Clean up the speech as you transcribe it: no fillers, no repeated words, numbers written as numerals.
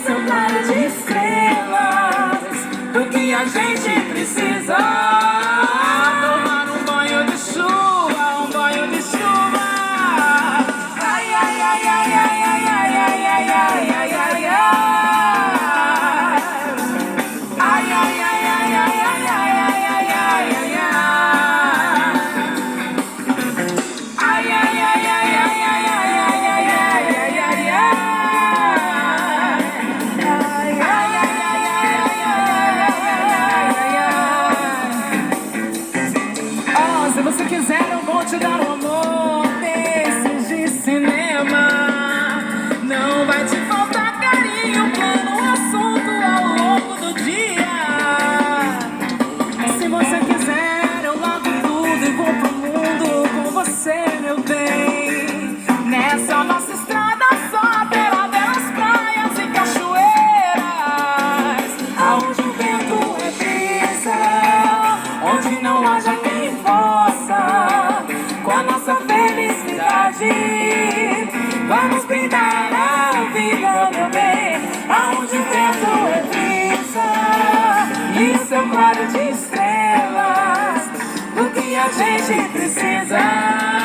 seu claro de estrelas, do que a gente precisa. Tomar um banho de chuva, um banho de chuva. Ai, ai, ai, ai, ai, ai, ai, ai, ai, ai, ai, ai, ai. Ai, ai, ai, ai, ai, ai, ai, ai, ai, ai, ai, ai. Ai, ai, ai, ai, ai, ai, ai, ai, ai, ai, ai, ai, ai. Se você quiser, eu vou te dar um amor desses de cinema. Não vai te faltar carinho, plano, assunto ao longo do dia. Se você quiser, eu largo tudo e vou pro mundo com você, meu bem. Nessa nossa estrada só terá belas praias e cachoeiras, aonde o vento é brisa, onde não haja quem possa, com a nossa felicidade vamos brindar a vida, meu bem. Aonde o vento é brisa e o céu claro de estrelas, do que a gente precisa.